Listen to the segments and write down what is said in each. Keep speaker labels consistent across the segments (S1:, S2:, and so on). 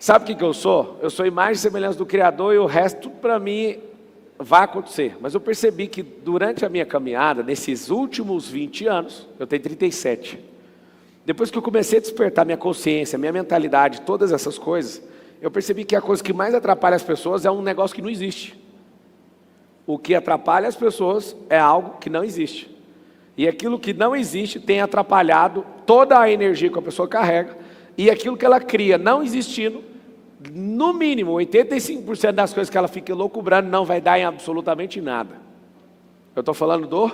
S1: Sabe o que eu sou? Eu sou imagem e semelhança do Criador e o resto tudo para mim vai acontecer. Mas eu percebi que durante a minha caminhada, nesses últimos 20 anos, eu tenho 37. Depois que eu comecei a despertar minha consciência, minha mentalidade, todas essas coisas, eu percebi que a coisa que mais atrapalha as pessoas é um negócio que não existe. O que atrapalha as pessoas é algo que não existe. E aquilo que não existe tem atrapalhado toda a energia que a pessoa carrega. E aquilo que ela cria não existindo, no mínimo 85% das coisas que ela fica loucubrando não vai dar em absolutamente nada. Eu estou falando do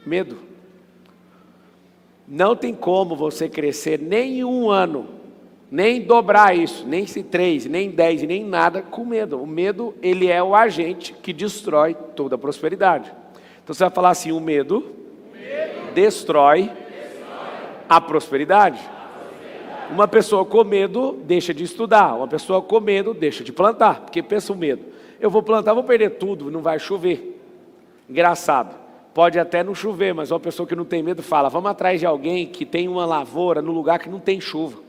S1: medo. Não tem como você crescer nem em um ano, nem dobrar isso, nem 3, nem 10, nem nada com medo. O medo, ele é o agente que destrói toda a prosperidade. Então você vai falar assim, o medo destrói a prosperidade. Uma pessoa com medo deixa de estudar, uma pessoa com medo deixa de plantar, porque pensa o medo. Eu vou plantar, vou perder tudo, não vai chover. Engraçado, pode até não chover, mas uma pessoa que não tem medo fala, vamos atrás de alguém que tem uma lavoura no lugar que não tem chuva.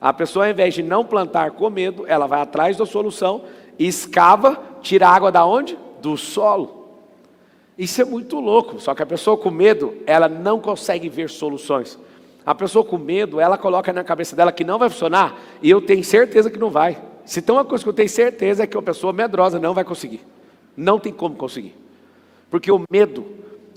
S1: A pessoa, ao invés de não plantar com medo, ela vai atrás da solução, escava, tira a água da onde? Do solo. Isso é muito louco, só que a pessoa com medo, ela não consegue ver soluções. A pessoa com medo, ela coloca na cabeça dela que não vai funcionar, e eu tenho certeza que não vai. Se tem uma coisa que eu tenho certeza é que uma pessoa medrosa não vai conseguir. Não tem como conseguir. Porque o medo,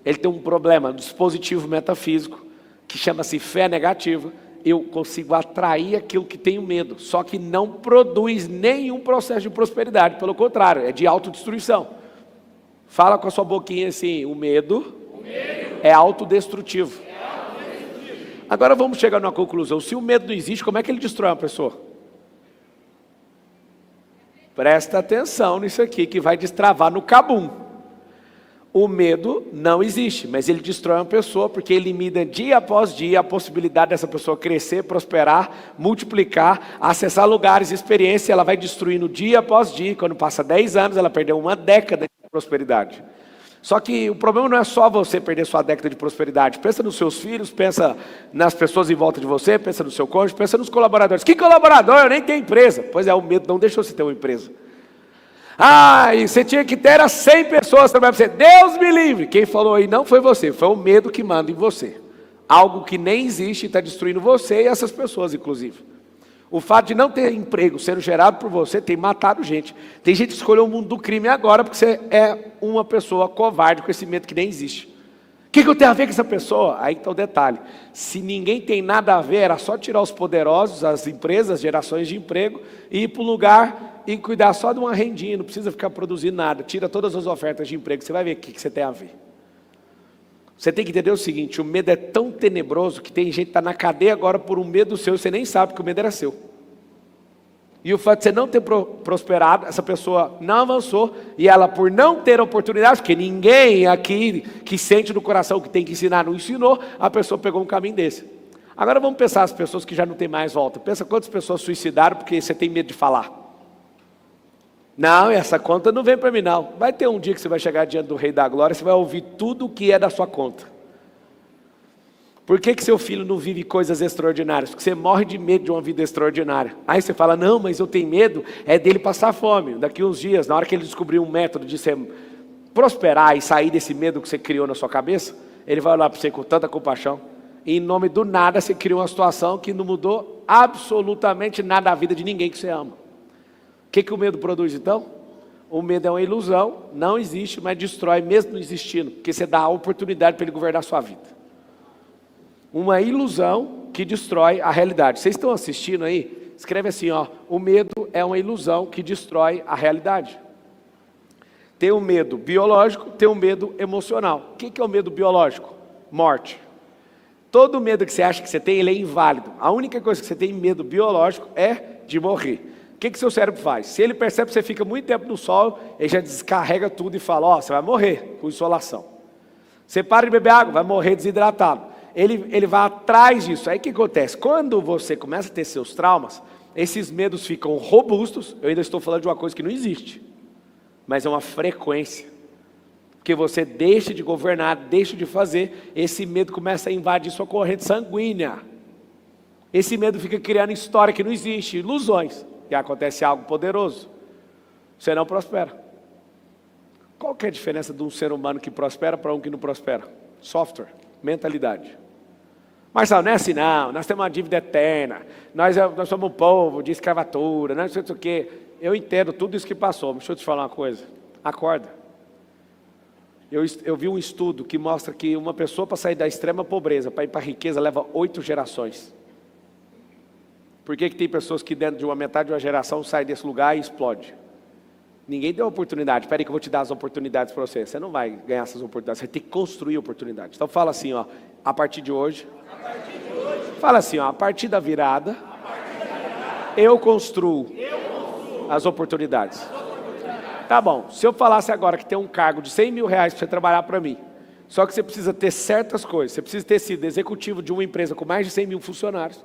S1: ele tem um problema, um dispositivo metafísico, que chama-se fé negativa. Eu consigo atrair aquilo que tenho medo, só que não produz nenhum processo de prosperidade, pelo contrário, é de autodestruição. Fala com a sua boquinha assim, o medo é autodestrutivo. Agora vamos chegar numa conclusão. Se o medo não existe, como é que ele destrói uma pessoa? Presta atenção nisso aqui que vai destravar no cabum. O medo não existe, mas ele destrói uma pessoa porque elimina dia após dia a possibilidade dessa pessoa crescer, prosperar, multiplicar, acessar lugares, experiência. Ela vai destruindo dia após dia. Quando passa 10 anos, ela perdeu uma década de prosperidade. Só que o problema não é só você perder sua década de prosperidade. Pensa nos seus filhos, pensa nas pessoas em volta de você, pensa no seu cônjuge, pensa nos colaboradores. Que colaborador? Eu nem tenho empresa. Pois é, o medo não deixou você ter uma empresa. Ah, e você tinha que ter 100 pessoas trabalhando para você. Deus me livre. Quem falou aí não foi você, foi o medo que manda em você. Algo que nem existe e está destruindo você e essas pessoas, inclusive. O fato de não ter emprego sendo gerado por você tem matado gente. Tem gente que escolheu o mundo do crime agora porque você é uma pessoa covarde com esse medo que nem existe. O que eu tenho a ver com essa pessoa? Aí está o detalhe. Se ninguém tem nada a ver, era só tirar os poderosos, as empresas, as gerações de emprego, e ir para um lugar e cuidar só de uma rendinha, não precisa ficar produzindo nada. Tira todas as ofertas de emprego, você vai ver o que você tem a ver. Você tem que entender o seguinte, o medo é tão tenebroso que tem gente que está na cadeia agora por um medo seu, e você nem sabe que o medo era seu. E o fato de você não ter prosperado, essa pessoa não avançou, e ela por não ter oportunidade, porque ninguém aqui que sente no coração que tem que ensinar, não ensinou, a pessoa pegou um caminho desse. Agora vamos pensar as pessoas que já não tem mais volta. Pensa quantas pessoas suicidaram porque você tem medo de falar. Não, essa conta não vem para mim não. Vai ter um dia que você vai chegar diante do Rei da Glória, você vai ouvir tudo o que é da sua conta. Por que seu filho não vive coisas extraordinárias? Porque você morre de medo de uma vida extraordinária. Aí você fala, não, mas eu tenho medo é dele passar fome. Daqui uns dias, na hora que ele descobrir um método de você prosperar e sair desse medo que você criou na sua cabeça, ele vai olhar para você com tanta compaixão. E em nome do nada você criou uma situação que não mudou absolutamente nada a vida de ninguém que você ama. O que o medo produz então? O medo é uma ilusão, não existe, mas destrói mesmo não existindo, porque você dá a oportunidade para ele governar a sua vida. Uma ilusão que destrói a realidade. Vocês estão assistindo aí? Escreve assim, ó, o medo é uma ilusão que destrói a realidade. Tem o medo biológico, tem o medo emocional. O que é o medo biológico? Morte. Todo medo que você acha que você tem, ele é inválido. A única coisa que você tem medo biológico é de morrer. O que seu cérebro faz? Se ele percebe que você fica muito tempo no sol, ele já descarrega tudo e fala, ó, você vai morrer com insolação. Você para de beber água, vai morrer desidratado. Ele vai atrás disso. Aí o que acontece? Quando você começa a ter seus traumas, esses medos ficam robustos. Eu ainda estou falando de uma coisa que não existe, mas é uma frequência. Porque você deixa de governar, deixa de fazer, esse medo começa a invadir sua corrente sanguínea. Esse medo fica criando história que não existe, ilusões. e acontece algo poderoso, você não prospera. Qual que é a diferença de um ser humano que prospera para um que não prospera? Software, mentalidade. Marcelo, não é assim não, nós temos uma dívida eterna, nós somos um povo de escravatura, não sei o quê. Eu entendo tudo isso que passou, mas deixa eu te falar uma coisa, acorda. Eu vi um estudo que mostra que uma pessoa para sair da extrema pobreza, para ir para a riqueza, leva 8 gerações. Por que tem pessoas que dentro de uma metade de uma geração saem desse lugar e explode? Ninguém deu oportunidade. Espera aí que eu vou te dar as oportunidades para você. Você não vai ganhar essas oportunidades, você tem que construir oportunidades. Então fala assim, ó, a partir de hoje, fala assim, ó, a partir da virada, eu construo as oportunidades. Tá bom, se eu falasse agora que tem um cargo de 100 mil reais para você trabalhar para mim, só que você precisa ter certas coisas, você precisa ter sido executivo de uma empresa com mais de 100 mil funcionários,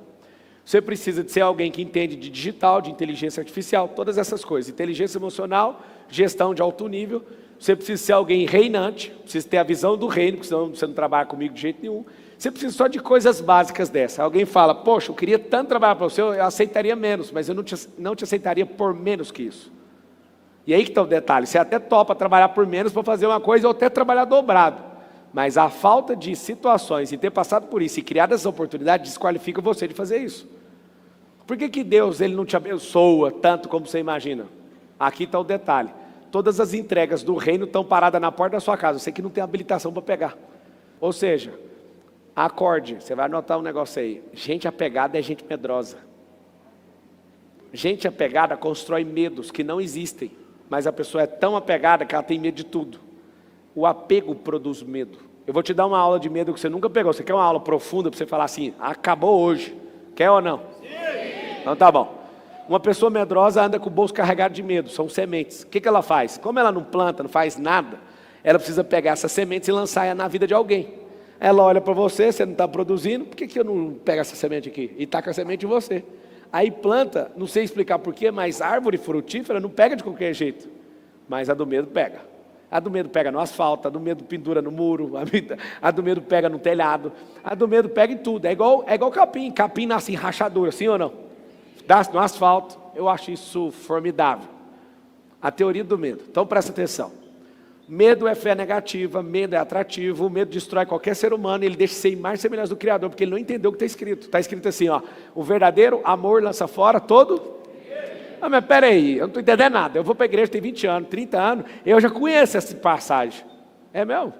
S1: você precisa de ser alguém que entende de digital, de inteligência artificial, todas essas coisas, inteligência emocional, gestão de alto nível, você precisa ser alguém reinante, precisa ter a visão do reino, porque senão você não trabalha comigo de jeito nenhum, você precisa só de coisas básicas dessas. Alguém fala, poxa, eu queria tanto trabalhar para você, eu aceitaria menos, mas eu não te aceitaria por menos que isso. E aí que está o detalhe, você até topa trabalhar por menos para fazer uma coisa ou até trabalhar dobrado. Mas a falta de situações e ter passado por isso e criado essas oportunidades desqualifica você de fazer isso. Por que Deus ele não te abençoa tanto como você imagina? Aqui está o detalhe. Todas as entregas do reino estão paradas na porta da sua casa. Você que não tem habilitação para pegar. Ou seja, acorde, você vai anotar um negócio aí. Gente apegada é gente medrosa. Gente apegada constrói medos que não existem. Mas a pessoa é tão apegada que ela tem medo de tudo. O apego produz medo. Eu vou te dar uma aula de medo que você nunca pegou. Você quer uma aula profunda para você falar assim, acabou hoje. Quer ou não? Sim. Então tá bom. Uma pessoa medrosa anda com o bolso carregado de medo, são sementes. O que ela faz? Como ela não planta, não faz nada, ela precisa pegar essas sementes e lançar na vida de alguém. Ela olha para você, você não está produzindo, por que eu não pego essa semente aqui? E taca a semente em você. Aí planta, não sei explicar porquê, mas árvore frutífera não pega de qualquer jeito. Mas a do medo pega. A do medo pega no asfalto, a do medo pendura no muro, a do medo pega no telhado, a do medo pega em tudo. É igual capim, capim nasce em rachadura, sim ou não? Dá no asfalto, eu acho isso formidável. A teoria do medo. Então presta atenção. Medo é fé negativa, medo é atrativo, o medo destrói qualquer ser humano, ele deixa de ser imagem e semelhança do Criador, porque ele não entendeu o que está escrito. Está escrito assim, ó, o verdadeiro amor lança fora todo... Ah, mas peraí, eu não estou entendendo nada, eu vou para a igreja, tem 20 anos, 30 anos, eu já conheço essa passagem. É mesmo?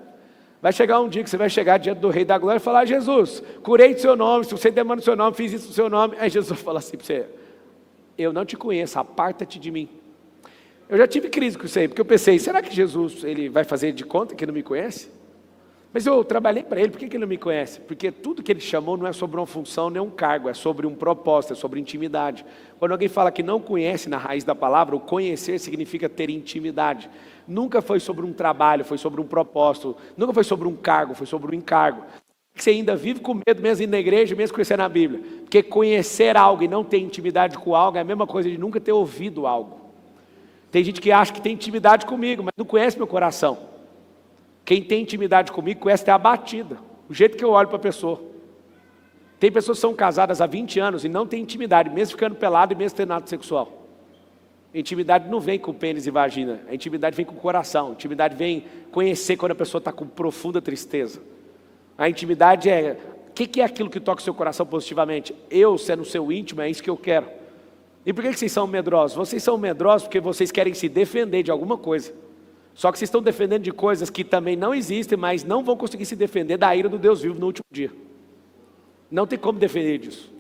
S1: Vai chegar um dia que você vai chegar diante do Rei da Glória e falar, Jesus, curei do seu nome, se você demanda o seu nome, fiz isso do seu nome. Aí Jesus fala assim para você, eu não te conheço, aparta-te de mim. Eu já tive crise com isso aí, porque eu pensei, será que Jesus ele vai fazer de conta que não me conhece? Mas eu trabalhei para ele, por que ele não me conhece? Porque tudo que ele chamou não é sobre uma função nem um cargo, é sobre um propósito, é sobre intimidade. Quando alguém fala que não conhece na raiz da palavra, o conhecer significa ter intimidade. Nunca foi sobre um trabalho, foi sobre um propósito, nunca foi sobre um cargo, foi sobre um encargo. Você ainda vive com medo mesmo indo na igreja, mesmo conhecendo a Bíblia. Porque conhecer algo e não ter intimidade com algo é a mesma coisa de nunca ter ouvido algo. Tem gente que acha que tem intimidade comigo, mas não conhece meu coração. Quem tem intimidade comigo conhece até a batida, o jeito que eu olho para a pessoa. Tem pessoas que são casadas há 20 anos e não têm intimidade, mesmo ficando pelado e mesmo tendo ato sexual. A intimidade não vem com pênis e vagina, a intimidade vem com o coração, a intimidade vem conhecer quando a pessoa está com profunda tristeza. A intimidade é, o que é aquilo que toca o seu coração positivamente? Eu, sendo o seu íntimo, é isso que eu quero. E por que vocês são medrosos? Vocês são medrosos porque vocês querem se defender de alguma coisa. Só que vocês estão defendendo de coisas que também não existem, mas não vão conseguir se defender da ira do Deus vivo no último dia. Não tem como defender disso.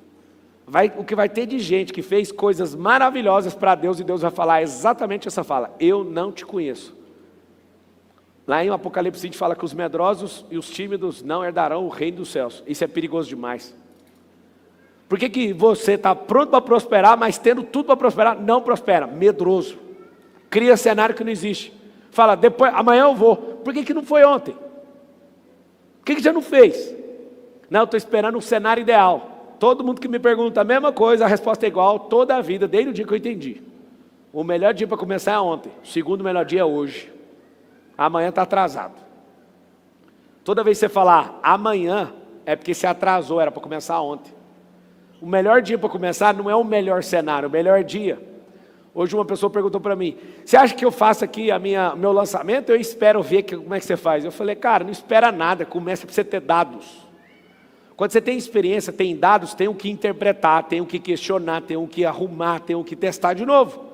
S1: O que vai ter de gente que fez coisas maravilhosas para Deus e Deus vai falar exatamente essa fala. Eu não te conheço. Lá em Apocalipse 20 fala que os medrosos e os tímidos não herdarão o reino dos céus. Isso é perigoso demais. Por que você está pronto para prosperar, mas tendo tudo para prosperar, não prospera? Medroso. Cria cenário que não existe. Fala, depois, amanhã eu vou. Por que não foi ontem? Por que já não fez? Não, eu estou esperando um cenário ideal. Todo mundo que me pergunta a mesma coisa, a resposta é igual toda a vida, desde o dia que eu entendi. O melhor dia para começar é ontem. O segundo melhor dia é hoje. Amanhã está atrasado. Toda vez que você falar amanhã, é porque você atrasou, era para começar ontem. O melhor dia para começar não é o melhor cenário, o melhor dia Hoje uma pessoa perguntou para mim, você acha que eu faço aqui meu lançamento? Eu espero ver como é que você faz. Eu falei, cara, não espera nada, começa para você ter dados. Quando você tem experiência, tem dados, tem o que interpretar, tem o que questionar, tem o que arrumar, tem o que testar de novo.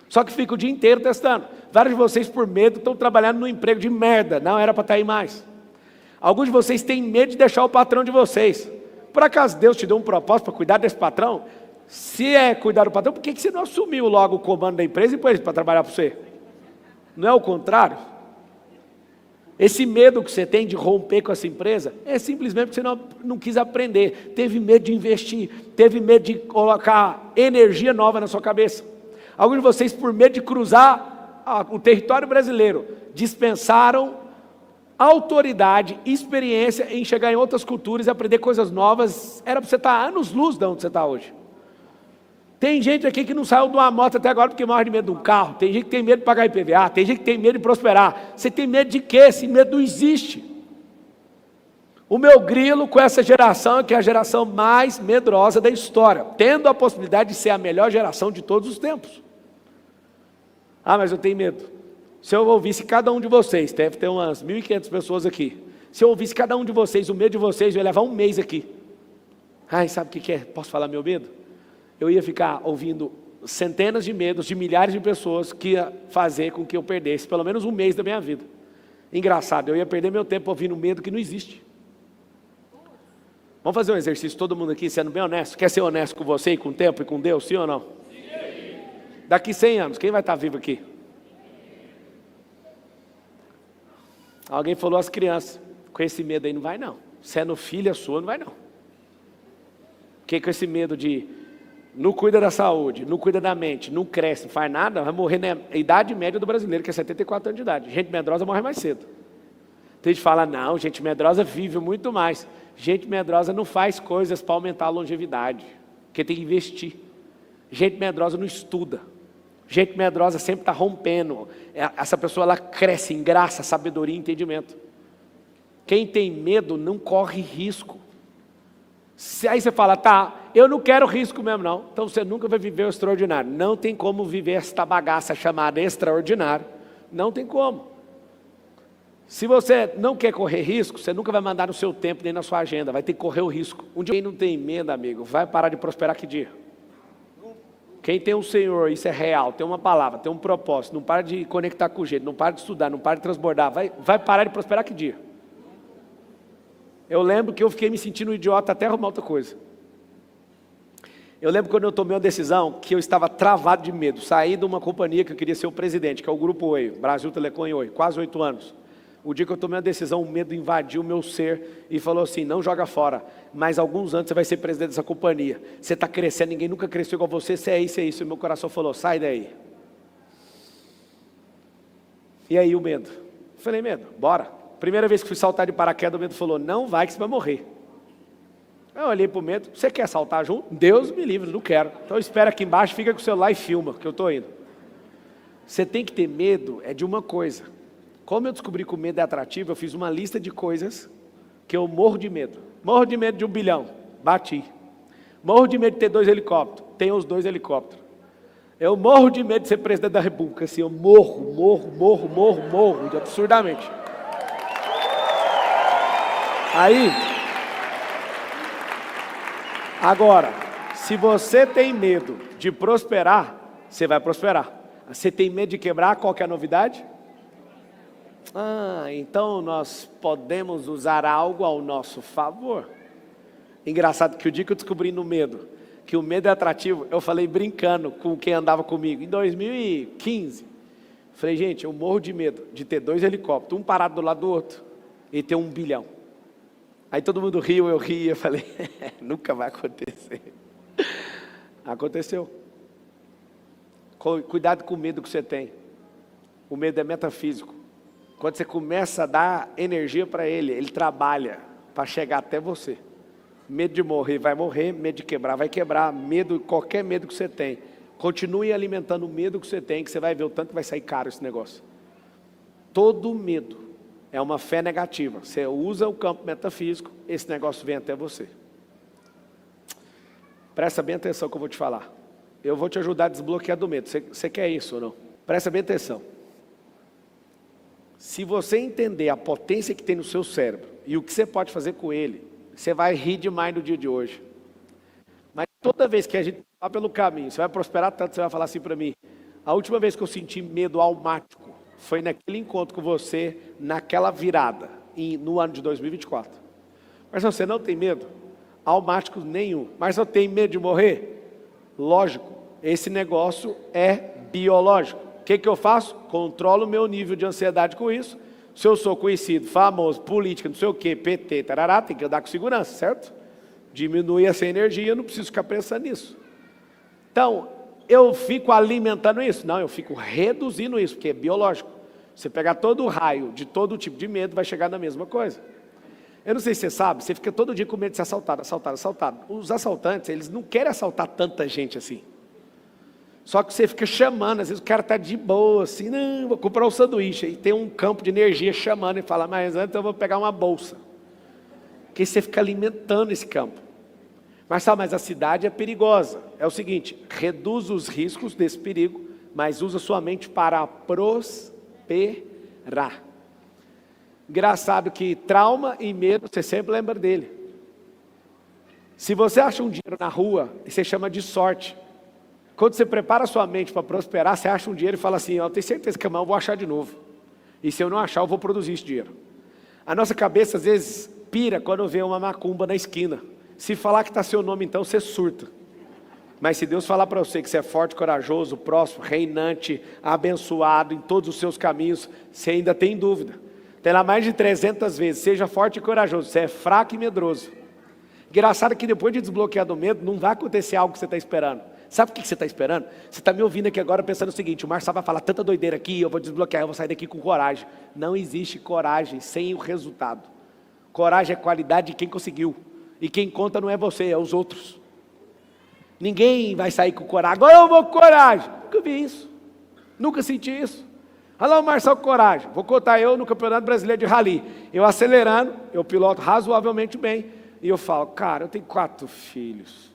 S1: Só que fica o dia inteiro testando. Vários de vocês, por medo, estão trabalhando num emprego de merda, não era para estar aí mais. Alguns de vocês têm medo de deixar o patrão de vocês. Por acaso Deus te deu um propósito para cuidar desse patrão? Se é cuidar do patrão, por que você não assumiu logo o comando da empresa e pôs para trabalhar para você? Não é o contrário? Esse medo que você tem de romper com essa empresa é simplesmente porque você não quis aprender, teve medo de investir, teve medo de colocar energia nova na sua cabeça. Alguns de vocês, por medo de cruzar o território brasileiro, dispensaram autoridade, experiência em chegar em outras culturas e aprender coisas novas. Era para você estar anos-luz de onde você está hoje. Tem gente aqui que não saiu de uma moto até agora porque morre de medo de um carro. Tem gente que tem medo de pagar IPVA. Tem gente que tem medo de prosperar. Você tem medo de quê? Esse medo não existe. O meu grilo com essa geração é que é a geração mais medrosa da história, tendo a possibilidade de ser a melhor geração de todos os tempos. Ah, mas eu tenho medo. Se eu ouvisse cada um de vocês, deve ter umas 1.500 pessoas aqui. Se eu ouvisse cada um de vocês, o medo de vocês, eu ia levar um mês aqui. Ai, sabe o que é? Posso falar meu medo? Eu ia ficar ouvindo centenas de medos de milhares de pessoas que ia fazer com que eu perdesse pelo menos um mês da minha vida. Engraçado, eu ia perder meu tempo ouvindo medo que não existe. Vamos fazer um exercício, todo mundo aqui sendo bem honesto. Quer ser honesto com você e com o tempo e com Deus, sim ou não? Sim. Daqui 100 anos, quem vai estar vivo aqui? Alguém falou às crianças, com esse medo aí não vai não. Sendo filha sua, não vai não. Porque com esse medo de não cuida da saúde, não cuida da mente, não cresce, não faz nada, vai morrer na idade média do brasileiro, que é 74 anos de idade. Gente medrosa morre mais cedo. Tem gente que fala, não, gente medrosa vive muito mais. Gente medrosa não faz coisas para aumentar a longevidade, porque tem que investir. Gente medrosa não estuda. Gente medrosa sempre está rompendo. Essa pessoa ela cresce em graça, sabedoria e entendimento. Quem tem medo não corre risco. Aí você fala, tá, eu não quero risco mesmo não. Então você nunca vai viver o extraordinário. Não tem como viver esta bagaça chamada extraordinário. Não tem como. Se você não quer correr risco, você nunca vai mandar no seu tempo nem na sua agenda. Vai ter que correr o risco. Um dia quem não tem medo, amigo, vai parar de prosperar que dia? Quem tem um Senhor, isso é real, tem uma palavra, tem um propósito, não para de conectar com o jeito, não para de estudar, não para de transbordar, vai parar de prosperar que dia? Eu lembro que eu fiquei me sentindo um idiota até arrumar outra coisa. Eu lembro quando eu tomei uma decisão que eu estava travado de medo, saí de uma companhia que eu queria ser o presidente, que é o Grupo Oi, Brasil Telecom e Oi, quase 8 anos. O dia que eu tomei a decisão, o medo invadiu o meu ser e falou assim, não joga fora, mas alguns anos você vai ser presidente dessa companhia. Você está crescendo, ninguém nunca cresceu igual você, você é isso, é isso. E meu coração falou, sai daí. E aí o medo? Eu falei, medo, bora. Primeira vez que fui saltar de paraquedas, o medo falou, não vai que você vai morrer. Eu olhei para o medo, você quer saltar junto? Deus me livre, não quero. Então espera aqui embaixo, fica com o celular e filma, que eu estou indo. Você tem que ter medo é de uma coisa. Como eu descobri que o medo é atrativo, eu fiz uma lista de coisas que eu morro de medo. Morro de medo de 1 bilhão, bati. Morro de medo de ter 2 helicópteros, tenho os 2 helicópteros. Eu morro de medo de ser presidente da república, assim, eu morro, absurdamente. Aí, agora, se você tem medo de prosperar, você vai prosperar. Você tem medo de quebrar, qual que é a novidade? Ah, então nós podemos usar algo ao nosso favor. Engraçado que o dia que eu descobri no medo, que o medo é atrativo, eu falei brincando com quem andava comigo. Em 2015, falei, gente, eu morro de medo de ter 2 helicópteros, um parado do lado do outro, e ter 1 bilhão. Aí todo mundo riu, eu ri, eu falei, nunca vai acontecer. Aconteceu. Cuidado com o medo que você tem. O medo é metafísico. Quando você começa a dar energia para ele trabalha para chegar até você. Medo de morrer, vai morrer. Medo de quebrar, vai quebrar. Medo, qualquer medo que você tem. Continue alimentando o medo que você tem, que você vai ver o tanto que vai sair caro esse negócio. Todo medo é uma fé negativa. Você usa o campo metafísico, esse negócio vem até você. Presta bem atenção que eu vou te falar. eu vou te ajudar a desbloquear do medo. Você quer isso ou não? Presta bem atenção. Se você entender a potência que tem no seu cérebro e o que você pode fazer com ele, você vai rir demais no dia de hoje. Mas toda vez que a gente vai pelo caminho, você vai prosperar tanto, você vai falar assim para mim: a última vez que eu senti medo almático foi naquele encontro com você, naquela virada, no ano de 2024. Mas você não tem medo? Almático nenhum. Mas eu tenho medo de morrer? Lógico, esse negócio é biológico. O que eu faço? Controlo o meu nível de ansiedade com isso. Se eu sou conhecido, famoso, político, não sei o que, PT, tarará, tem que andar com segurança, certo? Diminui essa energia, eu não preciso ficar pensando nisso. Então, eu fico alimentando isso? Não, eu fico reduzindo isso, porque é biológico. Você pegar todo o raio de todo tipo de medo, vai chegar na mesma coisa. Eu não sei se você sabe, você fica todo dia com medo de ser assaltado. Os assaltantes, eles não querem assaltar tanta gente assim. Só que você fica chamando, às vezes o cara está de boa, assim, não, vou comprar um sanduíche. E tem um campo de energia chamando e fala: mas antes eu vou pegar uma bolsa. Porque você fica alimentando esse campo. Mas a cidade é perigosa. É o seguinte: reduz os riscos desse perigo, mas usa sua mente para prosperar. Engraçado que trauma e medo, você sempre lembra dele. Se você acha um dinheiro na rua, você chama de sorte. Quando você prepara a sua mente para prosperar, você acha um dinheiro e fala assim: eu tenho certeza que amanhã eu vou achar de novo. E se eu não achar, eu vou produzir esse dinheiro. A nossa cabeça às vezes pira quando vê uma macumba na esquina. Se falar que está seu nome, então você surta. Mas se Deus falar para você que você é forte, corajoso, próspero, reinante, abençoado em todos os seus caminhos, você ainda tem dúvida. Tem lá mais de 300 vezes: seja forte e corajoso, você é fraco e medroso. Engraçado que depois de desbloquear do medo, não vai acontecer algo que você está esperando. Sabe o que você está esperando? Você está me ouvindo aqui agora pensando o seguinte: o Marçal vai falar tanta doideira aqui, eu vou desbloquear, eu vou sair daqui com coragem. Não existe coragem sem o resultado. Coragem é qualidade de quem conseguiu. E quem conta não é você, é os outros. Ninguém vai sair com coragem. Agora eu vou com coragem. Nunca vi isso. Nunca senti isso. Olha lá o Marçal com coragem. Vou contar eu no Campeonato Brasileiro de Rally. Eu acelerando, eu piloto razoavelmente bem. E eu falo: cara, eu tenho 4 filhos.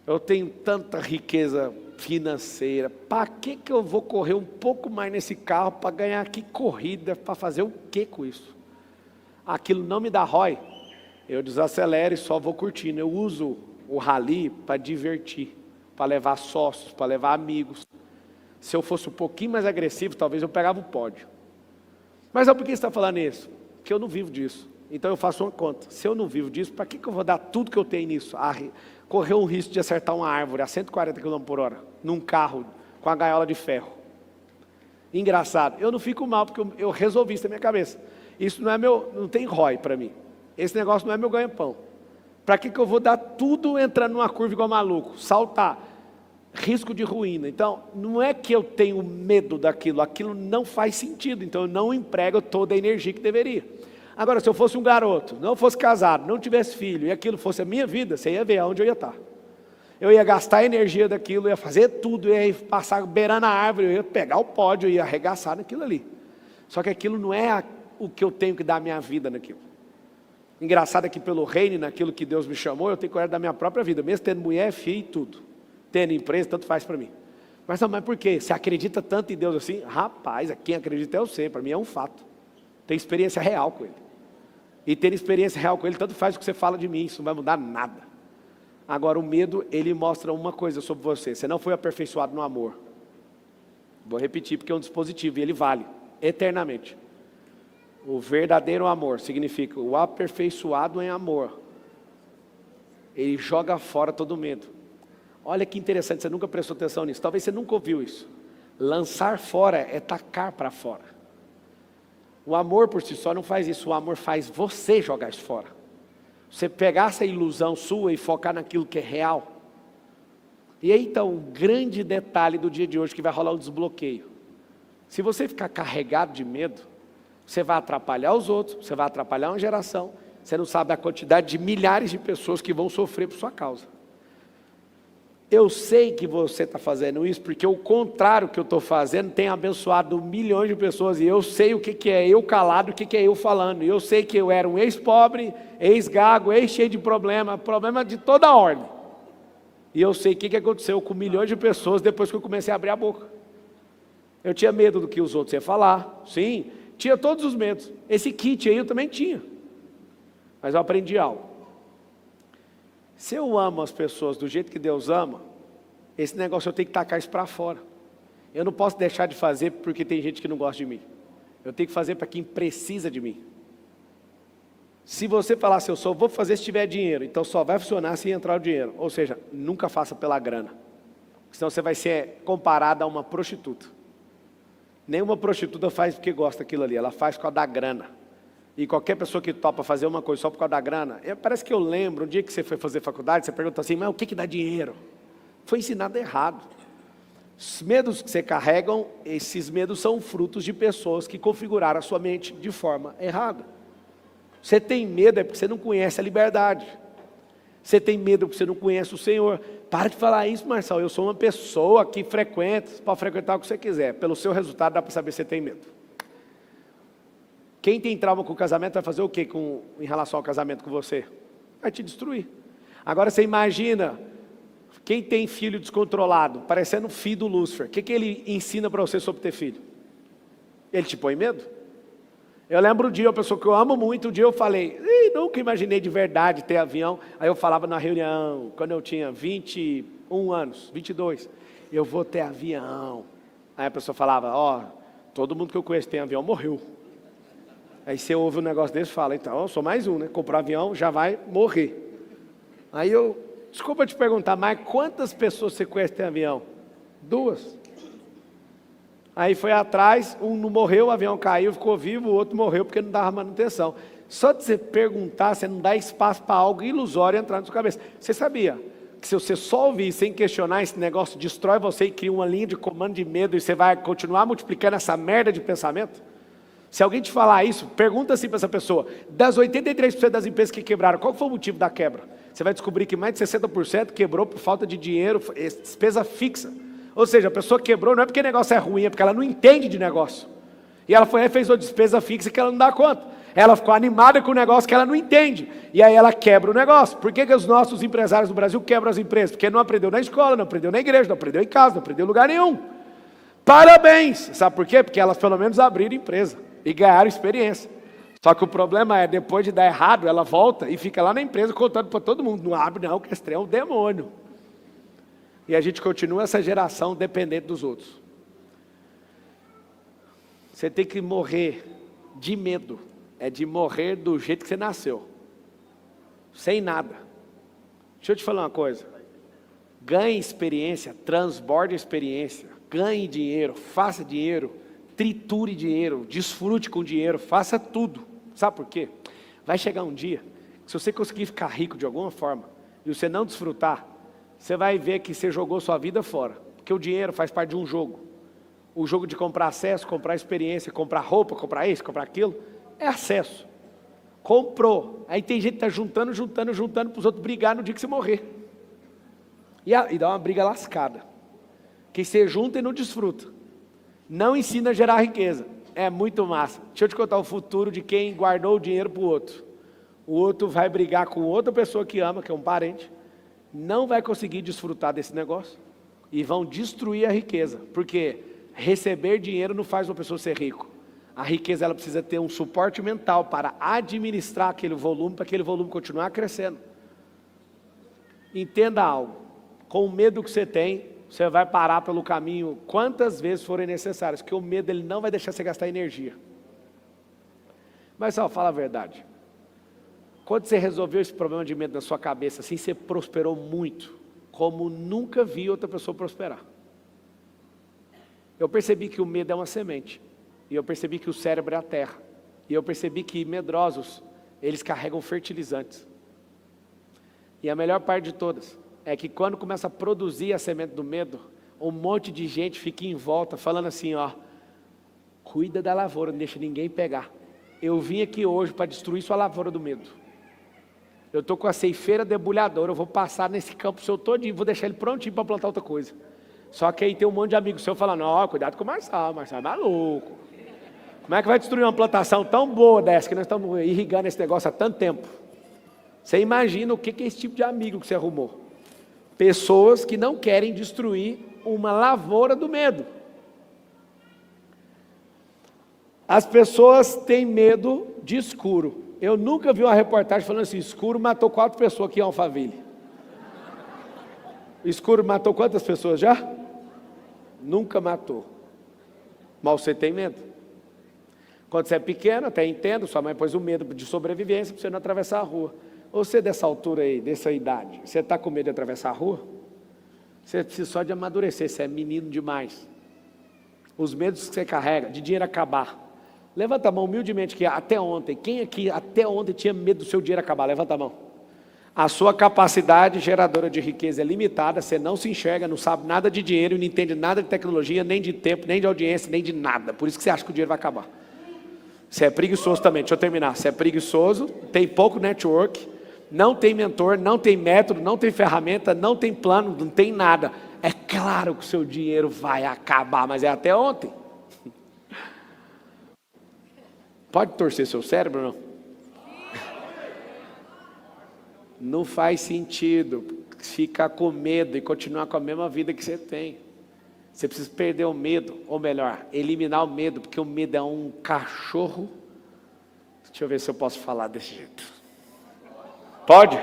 S1: Eu tenho tanta riqueza financeira. Para que eu vou correr um pouco mais nesse carro para ganhar aqui corrida? Para fazer o que com isso? Aquilo não me dá ROI. Eu desacelero e só vou curtindo. Eu uso o rally para divertir, para levar sócios, para levar amigos. Se eu fosse um pouquinho mais agressivo, talvez eu pegava o pódio. Mas por que você está falando isso? Porque eu não vivo disso. Então eu faço uma conta: se eu não vivo disso, para que eu vou dar tudo que eu tenho nisso? Correr o risco de acertar uma árvore a 140 km por hora, num carro com a gaiola de ferro. Engraçado, eu não fico mal, porque eu resolvi isso na minha cabeça. Isso não tem ROI para mim. Esse negócio não é meu ganha-pão. Para que eu vou dar tudo entrando numa curva igual maluco? Saltar, risco de ruína. Então, não é que eu tenho medo daquilo, aquilo não faz sentido, então eu não emprego toda a energia que deveria. Agora, se eu fosse um garoto, não fosse casado, não tivesse filho, e aquilo fosse a minha vida, você ia ver aonde eu ia estar. Eu ia gastar a energia daquilo, ia fazer tudo, ia passar beirando a árvore, eu ia pegar o pódio, eu ia arregaçar naquilo ali. Só que aquilo não é o que eu tenho que dar a minha vida naquilo. Engraçado é que pelo reino, naquilo que Deus me chamou, eu tenho que cuidar da minha própria vida, mesmo tendo mulher, filho e tudo. Tendo empresa, tanto faz para mim. Mas por quê? Você acredita tanto em Deus assim? Rapaz, quem acredita é você, para mim é um fato. Tem experiência real com Ele. E ter experiência real com Ele, tanto faz o que você fala de mim, isso não vai mudar nada. Agora o medo, ele mostra uma coisa sobre você: você não foi aperfeiçoado no amor. Vou repetir porque é um dispositivo e ele vale eternamente. O verdadeiro amor significa o aperfeiçoado em amor. Ele joga fora todo medo. Olha que interessante, você nunca prestou atenção nisso, talvez você nunca ouviu isso. Lançar fora é tacar para fora. O amor por si só não faz isso, o amor faz você jogar isso fora. Você pegar essa ilusão sua e focar naquilo que é real. E aí então, o grande detalhe do dia de hoje, que vai rolar um desbloqueio. Se você ficar carregado de medo, você vai atrapalhar os outros, você vai atrapalhar uma geração, você não sabe a quantidade de milhares de pessoas que vão sofrer por sua causa. Eu sei que você está fazendo isso, porque o contrário que eu estou fazendo tem abençoado milhões de pessoas, e eu sei o que é eu calado, o que é eu falando, e eu sei que eu era um ex-pobre, ex-gago, ex-cheio de problema de toda a ordem. E eu sei o que aconteceu com milhões de pessoas depois que eu comecei a abrir a boca. Eu tinha medo do que os outros iam falar, sim, tinha todos os medos. Esse kit aí eu também tinha. Mas eu aprendi algo. Se eu amo as pessoas do jeito que Deus ama, esse negócio eu tenho que tacar isso para fora. Eu não posso deixar de fazer porque tem gente que não gosta de mim. Eu tenho que fazer para quem precisa de mim. Se você falar assim, eu só vou fazer se tiver dinheiro, então só vai funcionar se entrar o dinheiro. Ou seja, nunca faça pela grana. Senão você vai ser comparado a uma prostituta. Nenhuma prostituta faz porque gosta daquilo ali, ela faz por causa da grana. E qualquer pessoa que topa fazer uma coisa só por causa da grana, parece que eu lembro, um dia que você foi fazer faculdade, você pergunta assim, mas o que dá dinheiro? Foi ensinado errado. Os medos que você carrega, esses medos são frutos de pessoas que configuraram a sua mente de forma errada. Você tem medo é porque você não conhece a liberdade. Você tem medo porque você não conhece o Senhor. Para de falar isso, Marcelo. Eu sou uma pessoa que frequenta, você pode frequentar o que você quiser. Pelo seu resultado dá para saber se você tem medo. Quem tem trauma com o casamento vai fazer o quê em relação ao casamento com você? Vai te destruir. Agora você imagina, quem tem filho descontrolado, parecendo o filho do Lúcifer, o que ele ensina para você sobre ter filho? Ele te põe medo? Eu lembro um dia, uma pessoa que eu amo muito, um dia eu falei, nunca imaginei de verdade ter avião. Aí eu falava na reunião, quando eu tinha 21 anos, 22, eu vou ter avião. Aí a pessoa falava, todo mundo que eu conheço tem avião, morreu. Aí você ouve um negócio desse e fala, então eu sou mais um, né? Comprar avião já vai morrer. Aí desculpa te perguntar, mas quantas pessoas você conhece que tem avião? 2. Aí foi atrás, um não morreu, o avião caiu, ficou vivo, o outro morreu porque não dava manutenção. Só de você perguntar, você não dá espaço para algo ilusório entrar na sua cabeça. Você sabia que se você só ouvir sem questionar, esse negócio destrói você e cria uma linha de comando de medo e você vai continuar multiplicando essa merda de pensamento? Se alguém te falar isso, pergunta assim para essa pessoa, das 83% das empresas que quebraram, qual foi o motivo da quebra? Você vai descobrir que mais de 60% quebrou por falta de dinheiro, despesa fixa. Ou seja, a pessoa quebrou não é porque o negócio é ruim, é porque ela não entende de negócio. E ela foi e fez uma despesa fixa que ela não dá conta. Ela ficou animada com o negócio que ela não entende. E aí ela quebra o negócio. Por que os nossos empresários do Brasil quebram as empresas? Porque não aprendeu na escola, não aprendeu na igreja, não aprendeu em casa, não aprendeu em lugar nenhum. Parabéns! Sabe por quê? Porque elas pelo menos abriram empresa e ganharam experiência. Só que o problema é, depois de dar errado, ela volta e fica lá na empresa contando para todo mundo. Não abre não, que esse trem é um demônio. E a gente continua essa geração dependente dos outros. Você tem que morrer de medo. É de morrer do jeito que você nasceu. Sem nada. Deixa eu te falar uma coisa. Ganhe experiência, transborde experiência. Ganhe dinheiro, faça dinheiro. Triture dinheiro, desfrute com dinheiro. Faça tudo. Sabe por quê? Vai chegar um dia, que se você conseguir ficar rico de alguma forma, e você não desfrutar, você vai ver que você jogou sua vida fora. Porque o dinheiro faz parte de um jogo. O jogo de comprar acesso, comprar experiência, comprar roupa, comprar isso, comprar aquilo, é acesso. Comprou. Aí tem gente que está juntando para os outros brigar no dia que você morrer. E dá uma briga lascada. Que você junta e não desfruta. Não ensina a gerar riqueza. É muito massa. Deixa eu te contar o futuro de quem guardou o dinheiro para o outro. O outro vai brigar com outra pessoa que ama, que é um parente. Não vai conseguir desfrutar desse negócio e vão destruir a riqueza, porque receber dinheiro não faz uma pessoa ser rico. A riqueza ela precisa ter um suporte mental para administrar aquele volume, para aquele volume continuar crescendo. Entenda algo, com o medo que você tem, você vai parar pelo caminho quantas vezes forem necessárias, porque o medo ele não vai deixar você gastar energia. Mas só fala a verdade. Quando você resolveu esse problema de medo na sua cabeça, assim você prosperou muito, como nunca vi outra pessoa prosperar. Eu percebi que o medo é uma semente, e eu percebi que o cérebro é a terra, e eu percebi que medrosos, eles carregam fertilizantes. E a melhor parte de todas, é que quando começa a produzir a semente do medo, um monte de gente fica em volta, falando assim, cuida da lavoura, não deixa ninguém pegar. Eu vim aqui hoje para destruir sua lavoura do medo. Eu estou com a ceifeira debulhadora, eu vou passar nesse campo seu todinho, vou deixar ele prontinho para plantar outra coisa. Só que aí tem um monte de amigos seu falando, cuidado com o Marçal é maluco. Como é que vai destruir uma plantação tão boa dessa, que nós estamos irrigando esse negócio há tanto tempo? Você imagina o que é esse tipo de amigo que você arrumou. Pessoas que não querem destruir uma lavoura do medo. As pessoas têm medo de escuro. Eu nunca vi uma reportagem falando assim, escuro matou 4 pessoas aqui em Alphaville. Escuro matou quantas pessoas já? Nunca matou. Mas você tem medo. Quando você é pequeno, até entendo, sua mãe pôs o medo de sobrevivência para você não atravessar a rua. Você dessa altura aí, dessa idade, você está com medo de atravessar a rua? Você precisa só de amadurecer, você é menino demais. Os medos que você carrega, de dinheiro acabar. Levanta a mão humildemente, que até ontem, quem aqui até ontem tinha medo do seu dinheiro acabar? Levanta a mão. A sua capacidade geradora de riqueza é limitada, você não se enxerga, não sabe nada de dinheiro, não entende nada de tecnologia, nem de tempo, nem de audiência, nem de nada. Por isso que você acha que o dinheiro vai acabar. Você é preguiçoso também, deixa eu terminar. Você é preguiçoso, tem pouco network, não tem mentor, não tem método, não tem ferramenta, não tem plano, não tem nada. É claro que o seu dinheiro vai acabar, mas é até ontem. Pode torcer seu cérebro, não? Não faz sentido ficar com medo e continuar com a mesma vida que você tem. Você precisa perder o medo, ou melhor, eliminar o medo, porque o medo é um cachorro. Deixa eu ver se eu posso falar desse jeito. Pode?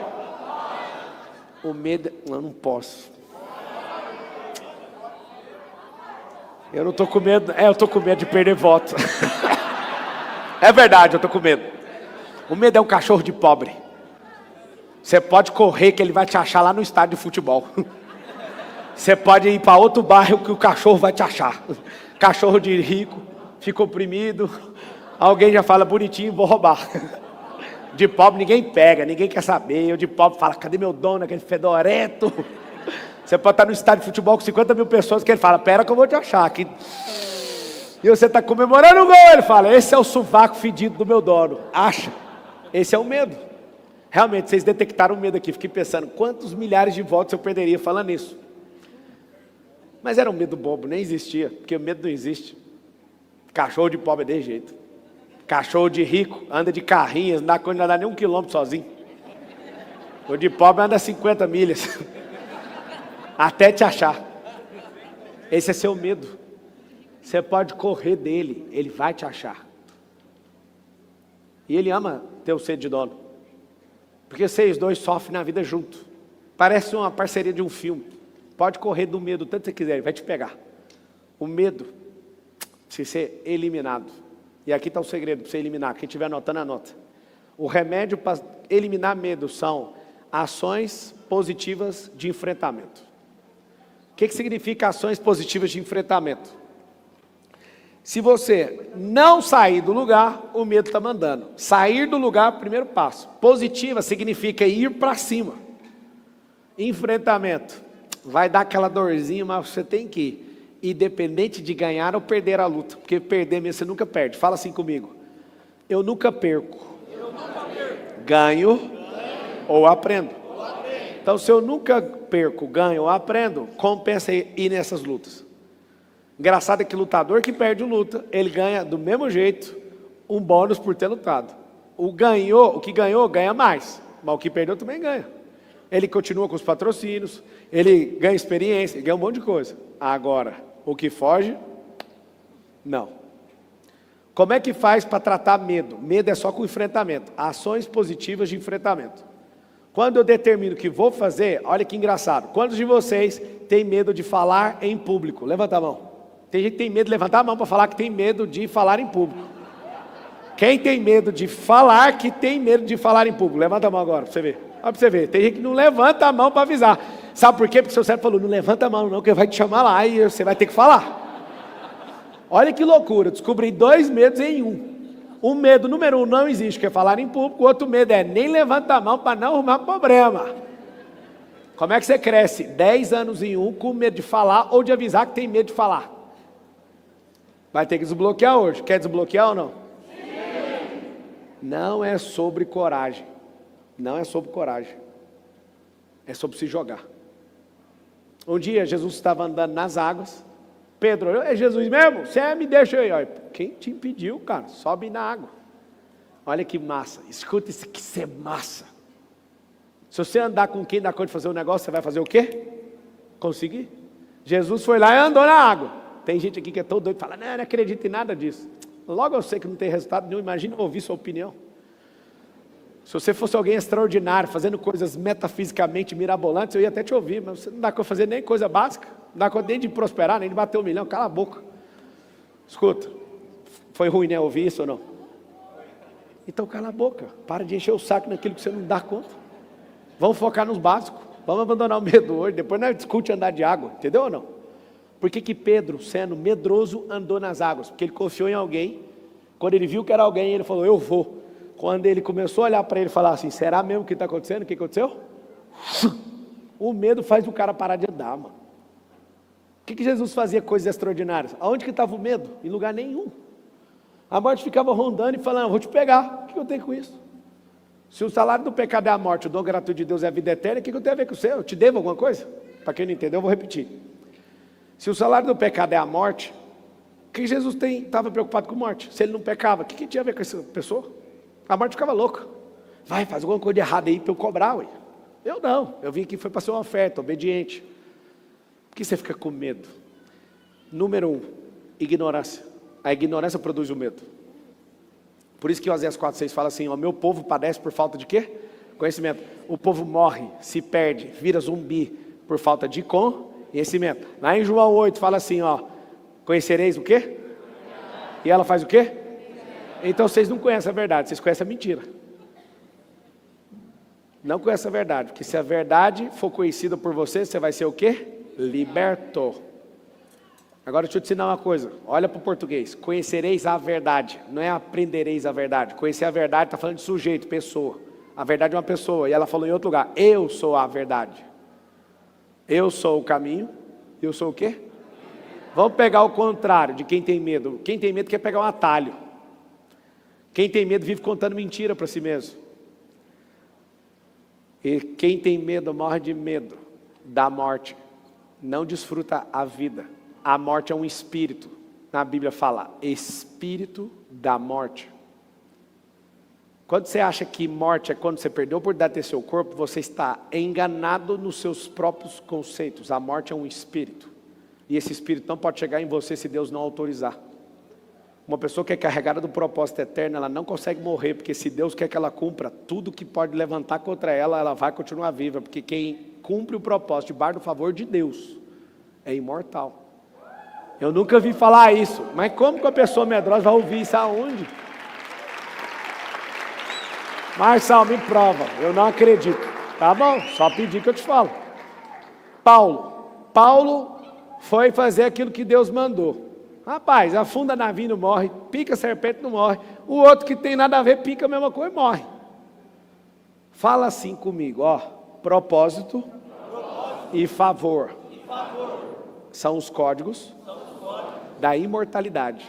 S1: O medo, eu não posso. Eu não estou com medo, eu estou com medo de perder voto. É verdade, eu estou com medo. O medo é um cachorro de pobre. Você pode correr que ele vai te achar lá no estádio de futebol. Você pode ir para outro bairro que o cachorro vai te achar. Cachorro de rico, fica oprimido. Alguém já fala bonitinho, vou roubar. De pobre ninguém pega, ninguém quer saber. Eu de pobre fala, cadê meu dono, aquele fedorento? Você pode estar no estádio de futebol com 50 mil pessoas que ele fala, pera que eu vou te achar aqui. E você está comemorando o gol, ele fala, esse é o sovaco fedido do meu dono. Acha? Esse é o medo. Realmente, vocês detectaram o medo aqui. Fiquei pensando, quantos milhares de votos eu perderia falando isso? Mas era um medo bobo, nem existia, porque o medo não existe. Cachorro de pobre é desse jeito. Cachorro de rico anda de carrinhas, não dá nem 1 quilômetro sozinho. O de pobre anda 50 milhas. Até te achar. Esse é seu medo. Você pode correr dele, ele vai te achar. E ele ama ter o sede de dono. Porque vocês dois sofrem na vida junto. Parece uma parceria de um filme. Pode correr do medo, tanto você quiser, ele vai te pegar. O medo precisa ser eliminado. E aqui está o segredo para você eliminar. Quem estiver anotando, anota. O remédio para eliminar medo são ações positivas de enfrentamento. O que significa ações positivas de enfrentamento? Se você não sair do lugar, o medo está mandando. Sair do lugar, primeiro passo. Positiva significa ir para cima. Enfrentamento. Vai dar aquela dorzinha, mas você tem que ir. Independente de ganhar ou perder a luta. Porque perder mesmo você nunca perde. Fala assim comigo. Eu nunca perco. Ganho ou aprendo. Então se eu nunca perco, ganho ou aprendo, compensa ir nessas lutas. Engraçado é que lutador que perde luta, ele ganha do mesmo jeito um bônus por ter lutado. O que ganhou, ganha mais. Mas o que perdeu também ganha. Ele continua com os patrocínios, ele ganha experiência, ele ganha um monte de coisa. Agora, o que foge, não. Como é que faz para tratar medo? Medo é só com enfrentamento. Ações positivas de enfrentamento. Quando eu determino o que vou fazer, olha que engraçado. Quantos de vocês têm medo de falar em público? Levanta a mão. Tem gente que tem medo de levantar a mão para falar que tem medo de falar em público. Quem tem medo de falar que tem medo de falar em público? Levanta a mão agora para você ver. Olha para você ver. Tem gente que não levanta a mão para avisar. Sabe por quê? Porque o seu cérebro falou, não levanta a mão não, que vai te chamar lá e você vai ter que falar. Olha que loucura. Descobri 2 medos em um. O medo número 1 não existe, que é falar em público. O outro medo é nem levanta a mão para não arrumar problema. Como é que você cresce? 10 anos em um com medo de falar ou de avisar que tem medo de falar? Vai ter que desbloquear hoje. Quer desbloquear ou não? Sim. Não é sobre coragem. Não é sobre coragem. É sobre se jogar. Um dia Jesus estava andando nas águas. Pedro, é Jesus mesmo? Você me deixa aí. Olha, quem te impediu, cara? Sobe na água. Olha que massa. Escuta isso aqui, isso é massa. Se você andar com quem dá conta de fazer um negócio, você vai fazer o quê? Conseguir. Jesus foi lá e andou na água. Tem gente aqui que é todo doido e fala, não acredito em nada disso. Logo eu sei que não tem resultado nenhum, imagina ouvir sua opinião. Se você fosse alguém extraordinário, fazendo coisas metafisicamente mirabolantes, eu ia até te ouvir, mas você não dá conta de fazer nem coisa básica, não dá conta nem de prosperar, nem de bater 1 milhão, cala a boca. Escuta, foi ruim, né, ouvir isso ou não? Então cala a boca, para de encher o saco naquilo que você não dá conta. Vamos focar nos básicos, vamos abandonar o medo hoje, depois nós discute andar de água, entendeu ou não? Por que Pedro, sendo medroso, andou nas águas? Porque ele confiou em alguém, quando ele viu que era alguém, ele falou, eu vou. Quando ele começou a olhar para ele e falar assim, será mesmo que está acontecendo? O que aconteceu? O medo faz o cara parar de andar, mano. O que Jesus fazia coisas extraordinárias? Aonde que estava o medo? Em lugar nenhum. A morte ficava rondando e falando, vou te pegar, o que eu tenho com isso? Se o salário do pecado é a morte, o dom gratuito de Deus é a vida eterna, o que eu tenho a ver com o seu? Eu te devo alguma coisa? Para quem não entendeu, eu vou repetir. Se o salário do pecado é a morte, o que Jesus estava preocupado com morte? Se ele não pecava, o que tinha a ver com essa pessoa? A morte ficava louca. Vai, faz alguma coisa de errada aí para eu cobrar, ué. Eu não, eu vim aqui foi para ser uma oferta, obediente. Por que você fica com medo? Número 1, ignorância. A ignorância produz o medo. Por isso que Oséias 4:6 fala assim, ó, meu povo padece por falta de quê? Conhecimento. O povo morre, se perde, vira zumbi por falta de conhecimento. Lá em João 8 fala assim, ó, conhecereis o quê? E ela faz o quê? Então vocês não conhecem a verdade, vocês conhecem a mentira. Não conhecem a verdade, porque se a verdade for conhecida por você, você vai ser o quê? Liberto. Agora deixa eu te ensinar uma coisa, olha para o português, conhecereis a verdade, não é aprendereis a verdade. Conhecer a verdade está falando de sujeito, pessoa. A verdade é uma pessoa, e ela falou em outro lugar, eu sou a verdade. Eu sou o caminho, eu sou o quê? Vamos pegar o contrário de quem tem medo. Quem tem medo quer pegar um atalho. Quem tem medo vive contando mentira para si mesmo. E quem tem medo morre de medo da morte. Não desfruta a vida. A morte é um espírito. Na Bíblia fala, espírito da morte. Quando você acha que morte é quando você perdeu a oportunidade de ter seu corpo, você está enganado nos seus próprios conceitos. A morte é um espírito. E esse espírito não pode chegar em você se Deus não autorizar. Uma pessoa que é carregada do propósito eterno, ela não consegue morrer, porque se Deus quer que ela cumpra, tudo que pode levantar contra ela, ela vai continuar viva, porque quem cumpre o propósito debaixo do favor de Deus, é imortal. Eu nunca vi falar isso, mas como que a pessoa medrosa vai ouvir isso aonde? Marçal, me prova, eu não acredito. Tá bom, só pedir que eu te falo. Paulo foi fazer aquilo que Deus mandou. Rapaz, afunda navio não morre, pica serpente não morre, o outro que tem nada a ver pica a mesma coisa e morre. Fala assim comigo, ó, propósito e favor. São os códigos da imortalidade.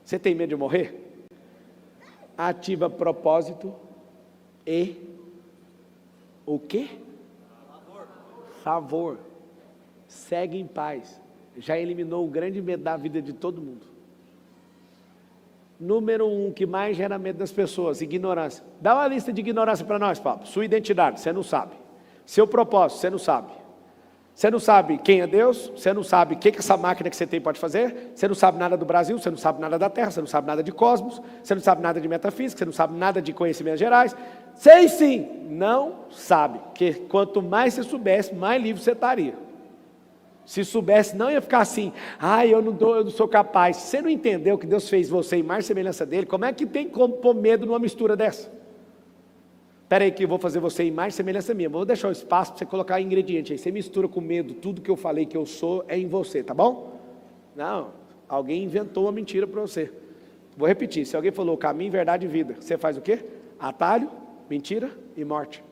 S1: Você tem medo de morrer? Ativa propósito e o quê? Favor. Segue em paz. Já eliminou o grande medo da vida de todo mundo. Número 1, que mais gera medo das pessoas, ignorância. Dá uma lista de ignorância para nós, Paulo. Sua identidade, você não sabe. Seu propósito, você não sabe. Você não sabe quem é Deus, você não sabe o que essa máquina que você tem pode fazer, você não sabe nada do Brasil, você não sabe nada da Terra, você não sabe nada de cosmos, você não sabe nada de metafísica, você não sabe nada de conhecimentos gerais. Sei sim, não sabe, porque quanto mais você soubesse, mais livre você estaria. Se soubesse, não ia ficar assim, eu não sou capaz. Se você não entendeu que Deus fez você em mais semelhança dele, como é que tem como pôr medo numa mistura dessa? Espera aí que eu vou fazer você em mais semelhança minha, vou deixar o espaço para você colocar ingrediente aí, você mistura com medo, tudo que eu falei que eu sou é em você, tá bom? Não, alguém inventou uma mentira para você. Vou repetir, se alguém falou caminho, verdade e vida, você faz o quê? Atalho, mentira e morte.